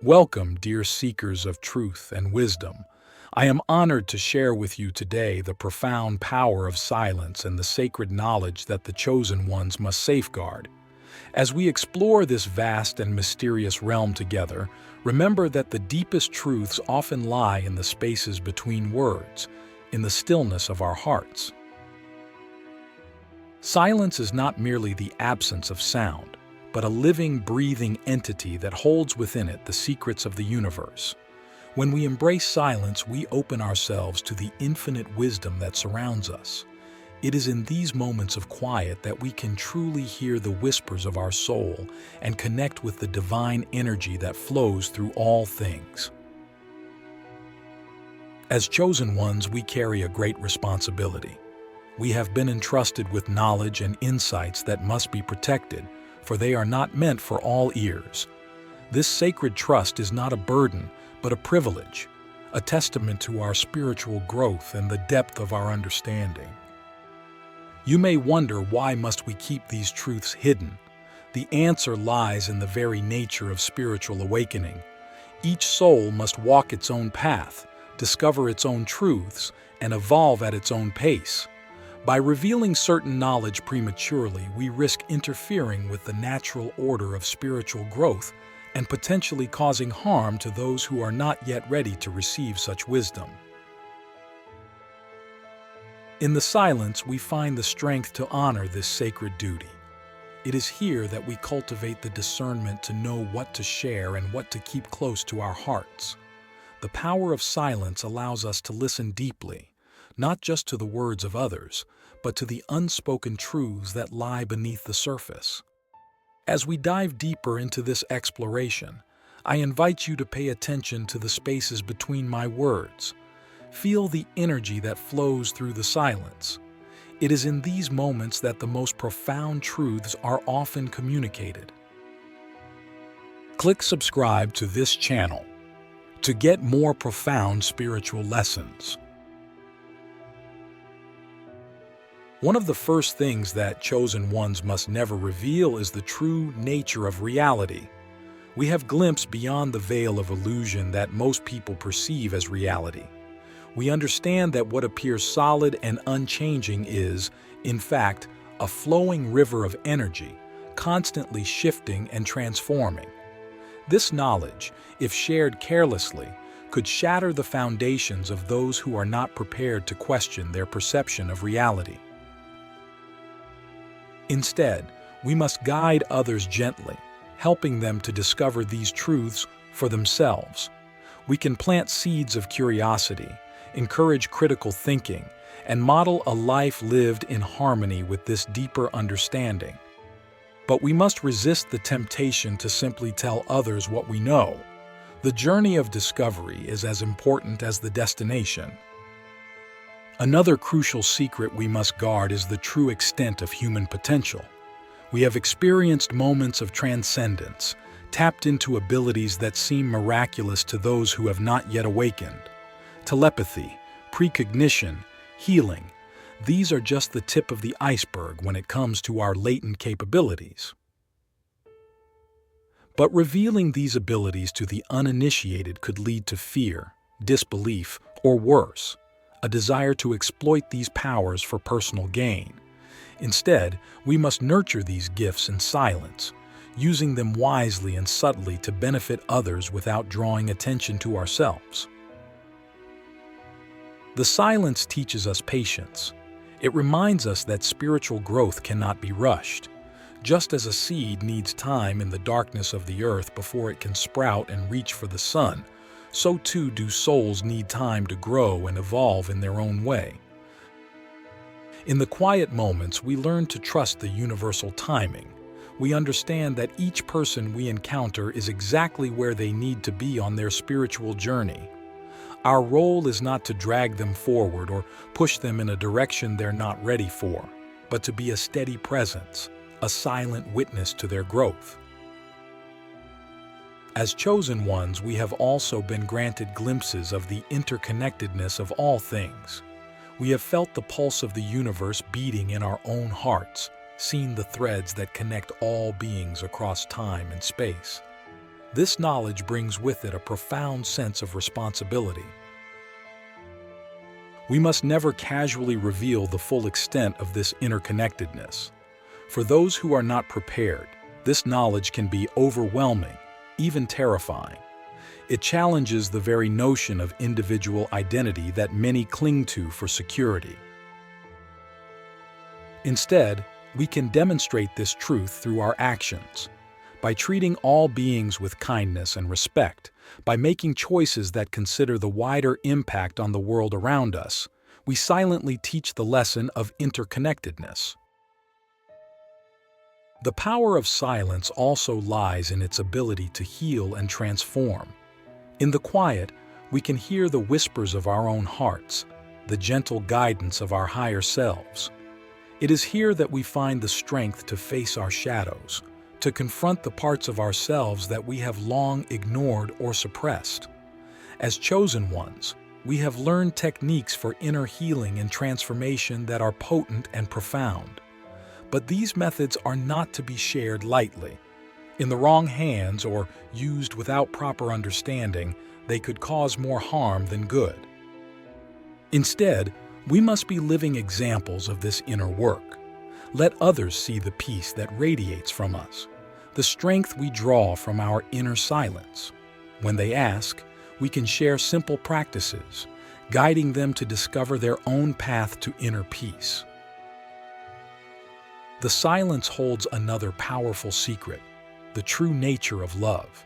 Welcome, dear seekers of truth and wisdom. I am honored to share with you today the profound power of silence and the sacred knowledge that the chosen ones must safeguard. As we explore this vast and mysterious realm together, remember that the deepest truths often lie in the spaces between words, in the stillness of our hearts. Silence is not merely the absence of sound, but a living, breathing entity that holds within it the secrets of the universe. When we embrace silence, we open ourselves to the infinite wisdom that surrounds us. It is in these moments of quiet that we can truly hear the whispers of our soul and connect with the divine energy that flows through all things. As chosen ones, we carry a great responsibility. We have been entrusted with knowledge and insights that must be protected, for they are not meant for all ears. This sacred trust is not a burden, but a privilege, a testament to our spiritual growth and the depth of our understanding. You may wonder, why must we keep these truths hidden? The answer lies in the very nature of spiritual awakening. Each soul must walk its own path, discover its own truths, and evolve at its own pace. By revealing certain knowledge prematurely, we risk interfering with the natural order of spiritual growth and potentially causing harm to those who are not yet ready to receive such wisdom. In the silence, we find the strength to honor this sacred duty. It is here that we cultivate the discernment to know what to share and what to keep close to our hearts. The power of silence allows us to listen deeply, not just to the words of others, but to the unspoken truths that lie beneath the surface. As we dive deeper into this exploration, I invite you to pay attention to the spaces between my words. Feel the energy that flows through the silence. It is in these moments that the most profound truths are often communicated. Click subscribe to this channel to get more profound spiritual lessons. One of the first things that chosen ones must never reveal is the true nature of reality. We have glimpsed beyond the veil of illusion that most people perceive as reality. We understand that what appears solid and unchanging is, in fact, a flowing river of energy, constantly shifting and transforming. This knowledge, if shared carelessly, could shatter the foundations of those who are not prepared to question their perception of reality. Instead, we must guide others gently, helping them to discover these truths for themselves. We can plant seeds of curiosity, encourage critical thinking, and model a life lived in harmony with this deeper understanding. But we must resist the temptation to simply tell others what we know. The journey of discovery is as important as the destination. Another crucial secret we must guard is the true extent of human potential. We have experienced moments of transcendence, tapped into abilities that seem miraculous to those who have not yet awakened. Telepathy, precognition, healing, these are just the tip of the iceberg when it comes to our latent capabilities. But revealing these abilities to the uninitiated could lead to fear, disbelief, or worse, a desire to exploit these powers for personal gain. Instead, we must nurture these gifts in silence, using them wisely and subtly to benefit others without drawing attention to ourselves. The silence teaches us patience. It reminds us that spiritual growth cannot be rushed. Just as a seed needs time in the darkness of the earth before it can sprout and reach for the sun, so too do souls need time to grow and evolve in their own way. In the quiet moments, we learn to trust the universal timing. We understand that each person we encounter is exactly where they need to be on their spiritual journey. Our role is not to drag them forward or push them in a direction they're not ready for, but to be a steady presence, a silent witness to their growth. As chosen ones, we have also been granted glimpses of the interconnectedness of all things. We have felt the pulse of the universe beating in our own hearts, seen the threads that connect all beings across time and space. This knowledge brings with it a profound sense of responsibility. We must never casually reveal the full extent of this interconnectedness. For those who are not prepared, this knowledge can be overwhelming, even terrifying. It challenges the very notion of individual identity that many cling to for security. Instead, we can demonstrate this truth through our actions. By treating all beings with kindness and respect, by making choices that consider the wider impact on the world around us, we silently teach the lesson of interconnectedness. The power of silence also lies in its ability to heal and transform. In the quiet, we can hear the whispers of our own hearts, the gentle guidance of our higher selves. It is here that we find the strength to face our shadows, to confront the parts of ourselves that we have long ignored or suppressed. As chosen ones, we have learned techniques for inner healing and transformation that are potent and profound. But these methods are not to be shared lightly. In the wrong hands or used without proper understanding, they could cause more harm than good. Instead, we must be living examples of this inner work. Let others see the peace that radiates from us, the strength we draw from our inner silence. When they ask, we can share simple practices, guiding them to discover their own path to inner peace. The silence holds another powerful secret, the true nature of love.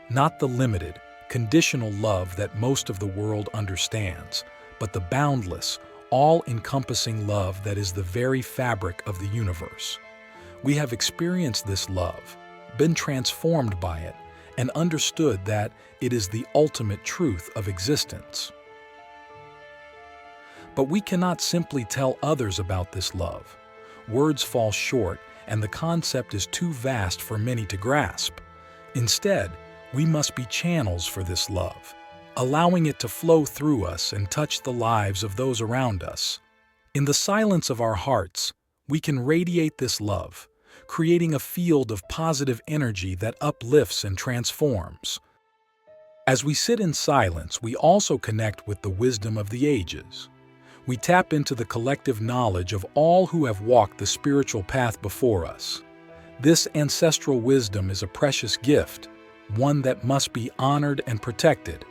Not the limited, conditional love that most of the world understands, but the boundless, all-encompassing love that is the very fabric of the universe. We have experienced this love, been transformed by it, and understood that it is the ultimate truth of existence. But we cannot simply tell others about this love. Words fall short, and the concept is too vast for many to grasp. Instead, we must be channels for this love, allowing it to flow through us and touch the lives of those around us. In the silence of our hearts, we can radiate this love, creating a field of positive energy that uplifts and transforms. As we sit in silence, we also connect with the wisdom of the ages. We tap into the collective knowledge of all who have walked the spiritual path before us. This ancestral wisdom is a precious gift, one that must be honored and protected.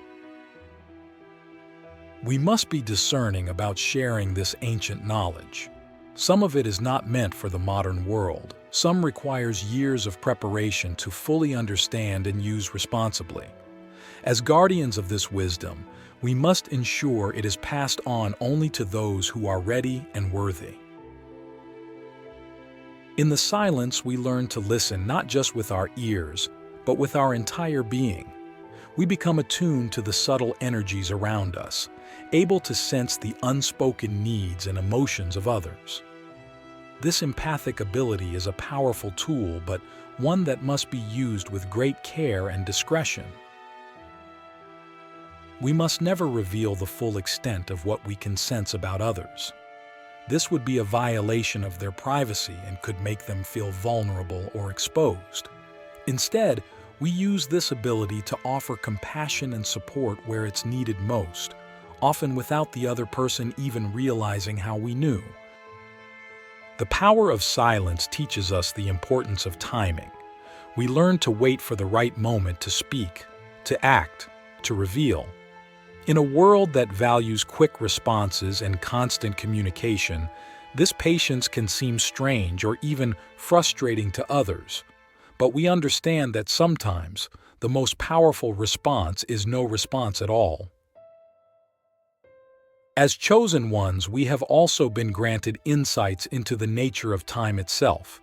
We must be discerning about sharing this ancient knowledge. Some of it is not meant for the modern world. Some requires years of preparation to fully understand and use responsibly. As guardians of this wisdom, we must ensure it is passed on only to those who are ready and worthy. In the silence, we learn to listen not just with our ears, but with our entire being. We become attuned to the subtle energies around us, able to sense the unspoken needs and emotions of others. This empathic ability is a powerful tool, but one that must be used with great care and discretion. We must never reveal the full extent of what we can sense about others. This would be a violation of their privacy and could make them feel vulnerable or exposed. Instead, we use this ability to offer compassion and support where it's needed most, often without the other person even realizing how we knew. The power of silence teaches us the importance of timing. We learn to wait for the right moment to speak, to act, to reveal. In a world that values quick responses and constant communication, this patience can seem strange or even frustrating to others. But we understand that sometimes the most powerful response is no response at all. As chosen ones, we have also been granted insights into the nature of time itself.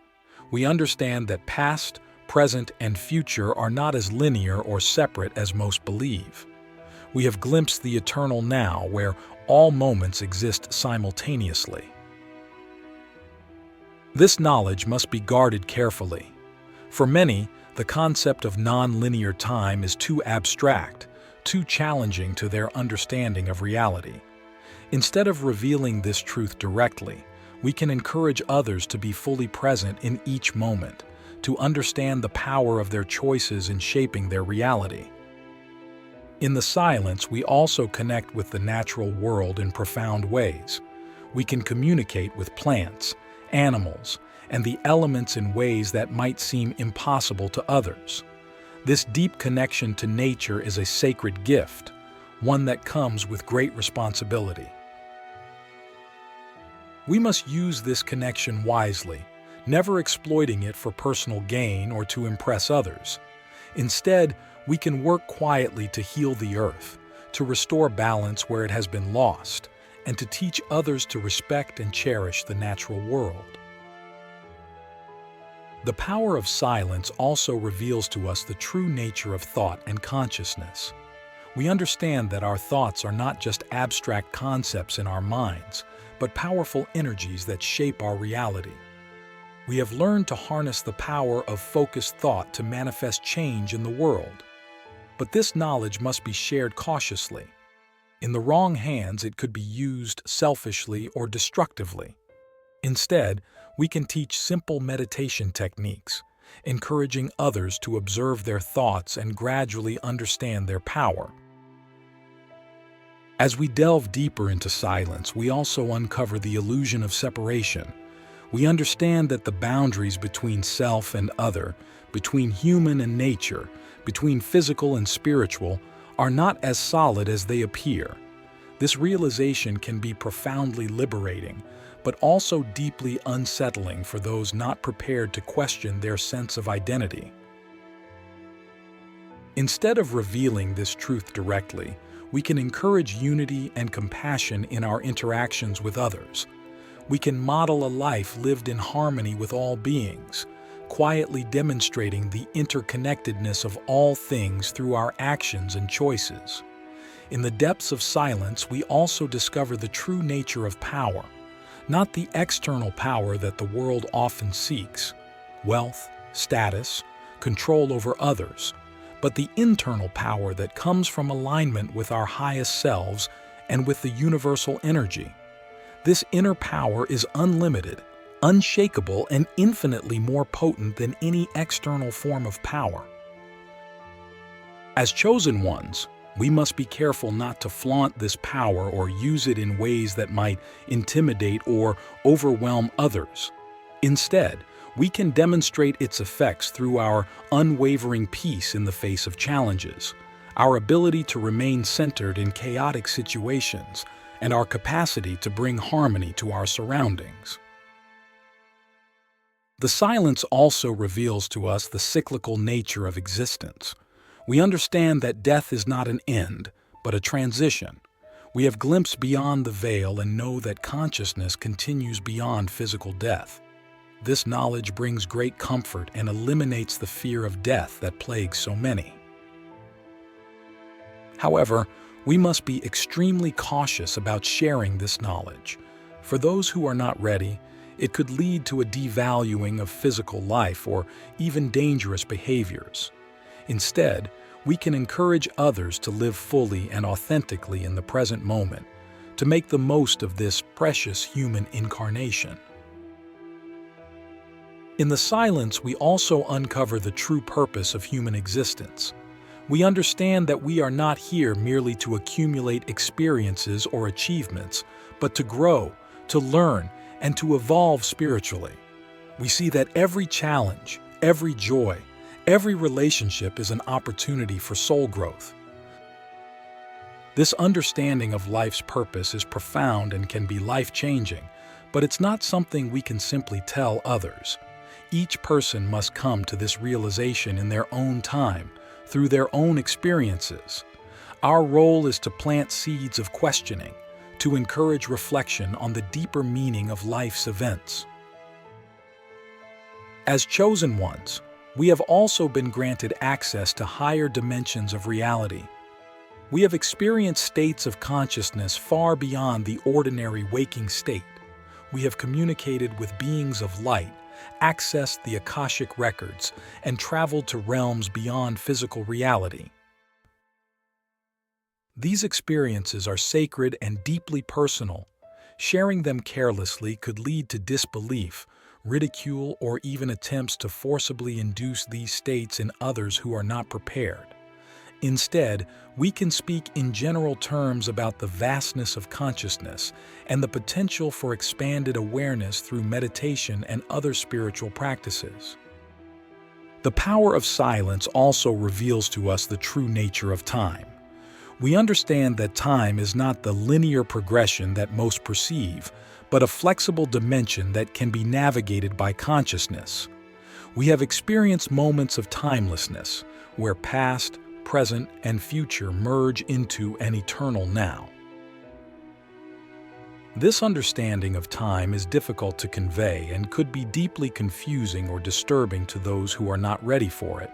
We understand that past, present, and future are not as linear or separate as most believe. We have glimpsed the eternal now, where all moments exist simultaneously. This knowledge must be guarded carefully. For many, the concept of non-linear time is too abstract, too challenging to their understanding of reality. Instead of revealing this truth directly, we can encourage others to be fully present in each moment, to understand the power of their choices in shaping their reality. In the silence, we also connect with the natural world in profound ways. We can communicate with plants, animals, and the elements in ways that might seem impossible to others. This deep connection to nature is a sacred gift, one that comes with great responsibility. We must use this connection wisely, never exploiting it for personal gain or to impress others. Instead, we can work quietly to heal the earth, to restore balance where it has been lost, and to teach others to respect and cherish the natural world. The power of silence also reveals to us the true nature of thought and consciousness. We understand that our thoughts are not just abstract concepts in our minds, but powerful energies that shape our reality. We have learned to harness the power of focused thought to manifest change in the world. But this knowledge must be shared cautiously. In the wrong hands, it could be used selfishly or destructively. Instead, we can teach simple meditation techniques, encouraging others to observe their thoughts and gradually understand their power. As we delve deeper into silence, we also uncover the illusion of separation. We understand that the boundaries between self and other, between human and nature, between physical and spiritual, are not as solid as they appear. This realization can be profoundly liberating, but also deeply unsettling for those not prepared to question their sense of identity. Instead of revealing this truth directly, we can encourage unity and compassion in our interactions with others. We can model a life lived in harmony with all beings, quietly demonstrating the interconnectedness of all things through our actions and choices. In the depths of silence, we also discover the true nature of power, not the external power that the world often seeks, wealth, status, control over others, but the internal power that comes from alignment with our highest selves and with the universal energy. This inner power is unlimited, unshakable, and infinitely more potent than any external form of power. As chosen ones, we must be careful not to flaunt this power or use it in ways that might intimidate or overwhelm others. Instead, we can demonstrate its effects through our unwavering peace in the face of challenges, our ability to remain centered in chaotic situations, and our capacity to bring harmony to our surroundings. The silence also reveals to us the cyclical nature of existence. We understand that death is not an end, but a transition. We have glimpsed beyond the veil and know that consciousness continues beyond physical death. This knowledge brings great comfort and eliminates the fear of death that plagues so many. However, we must be extremely cautious about sharing this knowledge. For those who are not ready, it could lead to a devaluing of physical life or even dangerous behaviors. Instead, we can encourage others to live fully and authentically in the present moment, to make the most of this precious human incarnation. In the silence, we also uncover the true purpose of human existence. We understand that we are not here merely to accumulate experiences or achievements, but to grow, to learn, and to evolve spiritually. We see that every challenge, every joy, every relationship is an opportunity for soul growth. This understanding of life's purpose is profound and can be life-changing, but it's not something we can simply tell others. Each person must come to this realization in their own time, through their own experiences. Our role is to plant seeds of questioning, to encourage reflection on the deeper meaning of life's events. As chosen ones, we have also been granted access to higher dimensions of reality. We have experienced states of consciousness far beyond the ordinary waking state. We have communicated with beings of light, accessed the Akashic records, and traveled to realms beyond physical reality. These experiences are sacred and deeply personal. Sharing them carelessly could lead to disbelief, ridicule, or even attempts to forcibly induce these states in others who are not prepared. Instead, we can speak in general terms about the vastness of consciousness and the potential for expanded awareness through meditation and other spiritual practices. The power of silence also reveals to us the true nature of time. We understand that time is not the linear progression that most perceive, but a flexible dimension that can be navigated by consciousness. We have experienced moments of timelessness, where past, present, and future merge into an eternal now. This understanding of time is difficult to convey and could be deeply confusing or disturbing to those who are not ready for it.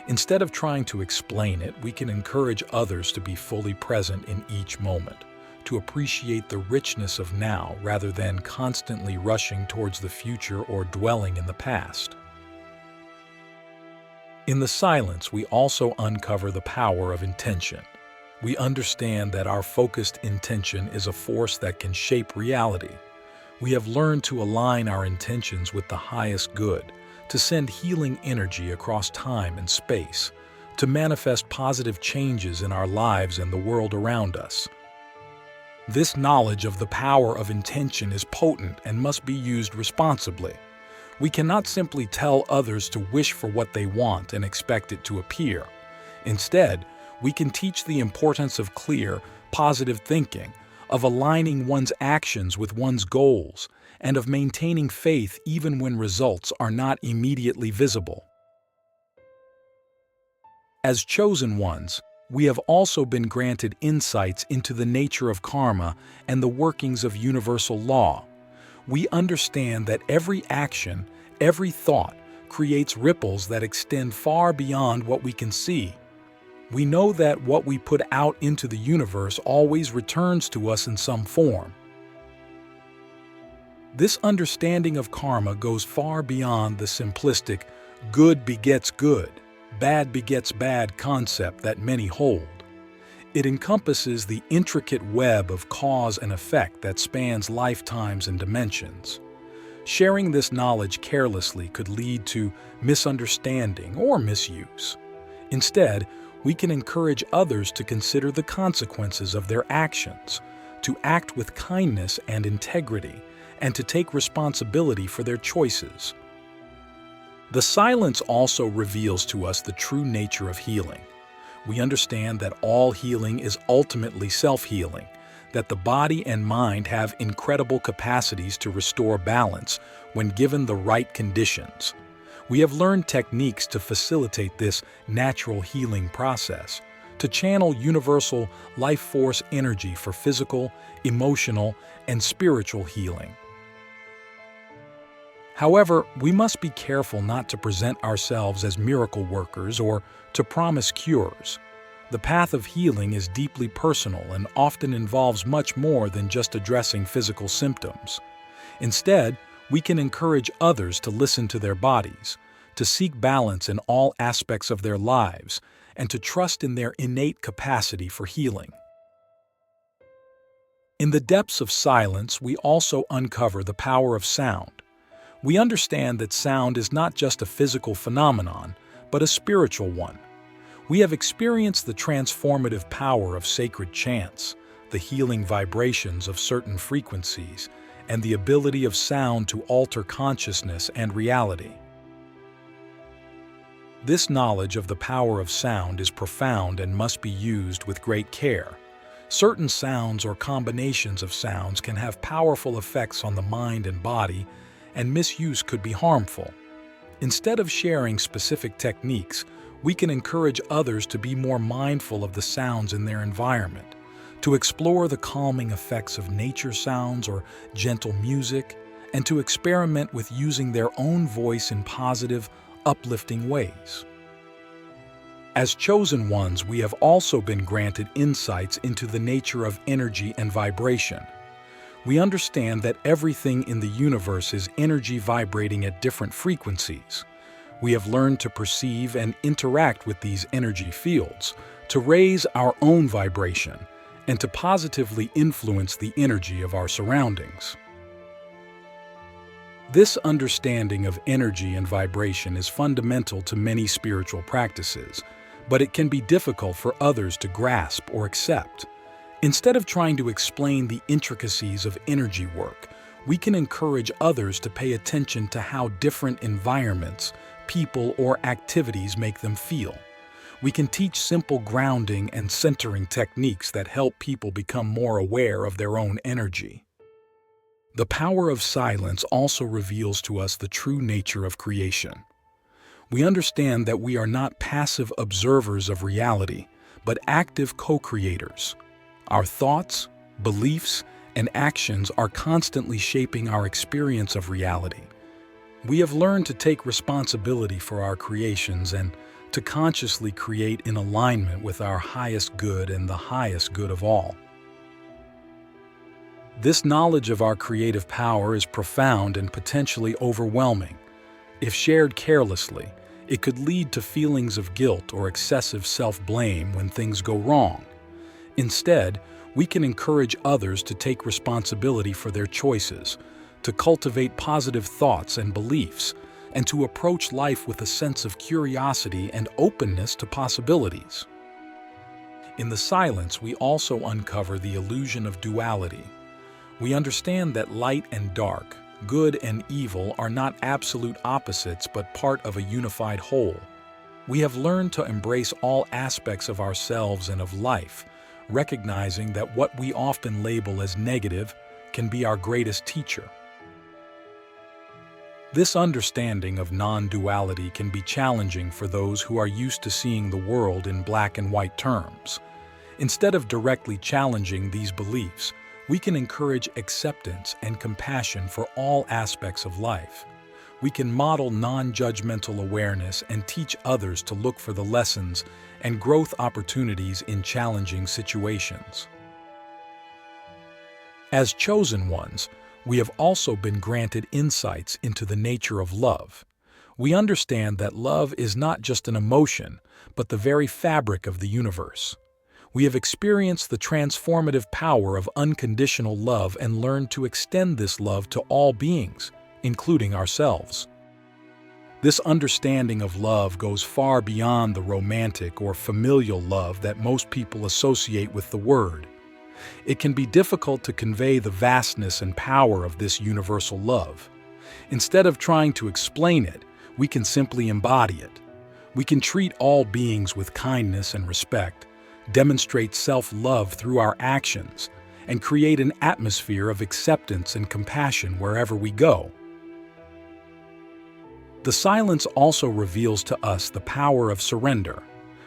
Instead of trying to explain it, we can encourage others to be fully present in each moment, to appreciate the richness of now rather than constantly rushing towards the future or dwelling in the past. In the silence, we also uncover the power of intention. We understand that our focused intention is a force that can shape reality. We have learned to align our intentions with the highest good, to send healing energy across time and space, to manifest positive changes in our lives and the world around us. This knowledge of the power of intention is potent and must be used responsibly. We cannot simply tell others to wish for what they want and expect it to appear. Instead, we can teach the importance of clear, positive thinking, of aligning one's actions with one's goals, and of maintaining faith even when results are not immediately visible. As chosen ones, we have also been granted insights into the nature of karma and the workings of universal law. We understand that every action, every thought, creates ripples that extend far beyond what we can see. We know that what we put out into the universe always returns to us in some form. This understanding of karma goes far beyond the simplistic good begets good, bad begets bad concept that many hold. It encompasses the intricate web of cause and effect that spans lifetimes and dimensions. Sharing this knowledge carelessly could lead to misunderstanding or misuse. Instead, we can encourage others to consider the consequences of their actions, to act with kindness and integrity, and to take responsibility for their choices. The silence also reveals to us the true nature of healing. We understand that all healing is ultimately self-healing, that the body and mind have incredible capacities to restore balance when given the right conditions. We have learned techniques to facilitate this natural healing process, to channel universal life force energy for physical, emotional, and spiritual healing. However, we must be careful not to present ourselves as miracle workers or to promise cures. The path of healing is deeply personal and often involves much more than just addressing physical symptoms. Instead, we can encourage others to listen to their bodies, to seek balance in all aspects of their lives, and to trust in their innate capacity for healing. In the depths of silence, we also uncover the power of sound. We understand that sound is not just a physical phenomenon, but a spiritual one. We have experienced the transformative power of sacred chants, the healing vibrations of certain frequencies, and the ability of sound to alter consciousness and reality. This knowledge of the power of sound is profound and must be used with great care. Certain sounds or combinations of sounds can have powerful effects on the mind and body, and misuse could be harmful. Instead of sharing specific techniques, we can encourage others to be more mindful of the sounds in their environment, to explore the calming effects of nature sounds or gentle music, and to experiment with using their own voice in positive, uplifting ways. As chosen ones, we have also been granted insights into the nature of energy and vibration. We understand that everything in the universe is energy vibrating at different frequencies. We have learned to perceive and interact with these energy fields, to raise our own vibration, and to positively influence the energy of our surroundings. This understanding of energy and vibration is fundamental to many spiritual practices, but it can be difficult for others to grasp or accept. Instead of trying to explain the intricacies of energy work, we can encourage others to pay attention to how different environments, people, or activities make them feel. We can teach simple grounding and centering techniques that help people become more aware of their own energy. The power of silence also reveals to us the true nature of creation. We understand that we are not passive observers of reality, but active co-creators. Our thoughts, beliefs, and actions are constantly shaping our experience of reality. We have learned to take responsibility for our creations and to consciously create in alignment with our highest good and the highest good of all. This knowledge of our creative power is profound and potentially overwhelming. If shared carelessly, it could lead to feelings of guilt or excessive self-blame when things go wrong. Instead, we can encourage others to take responsibility for their choices, to cultivate positive thoughts and beliefs, and to approach life with a sense of curiosity and openness to possibilities. In the silence, we also uncover the illusion of duality. We understand that light and dark, good and evil are not absolute opposites but part of a unified whole. We have learned to embrace all aspects of ourselves and of life, recognizing that what we often label as negative can be our greatest teacher. This understanding of non-duality can be challenging for those who are used to seeing the world in black and white terms. Instead of directly challenging these beliefs, we can encourage acceptance and compassion for all aspects of life. We can model non-judgmental awareness and teach others to look for the lessons and growth opportunities in challenging situations. As chosen ones, we have also been granted insights into the nature of love. We understand that love is not just an emotion, but the very fabric of the universe. We have experienced the transformative power of unconditional love and learned to extend this love to all beings, including ourselves. This understanding of love goes far beyond the romantic or familial love that most people associate with the word. It can be difficult to convey the vastness and power of this universal love. Instead of trying to explain it, we can simply embody it. We can treat all beings with kindness and respect, demonstrate self-love through our actions, and create an atmosphere of acceptance and compassion wherever we go. The silence also reveals to us the power of surrender.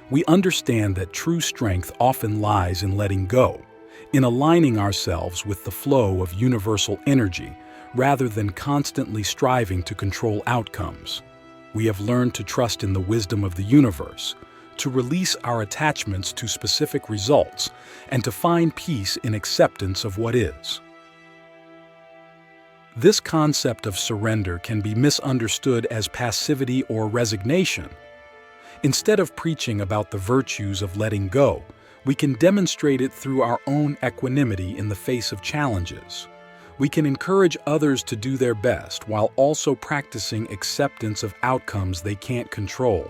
We understand that true strength often lies in letting go, in aligning ourselves with the flow of universal energy rather than constantly striving to control outcomes. We have learned to trust in the wisdom of the universe, to release our attachments to specific results, and to find peace in acceptance of what is. This concept of surrender can be misunderstood as passivity or resignation. Instead of preaching about the virtues of letting go, we can demonstrate it through our own equanimity in the face of challenges. We can encourage others to do their best while also practicing acceptance of outcomes they can't control.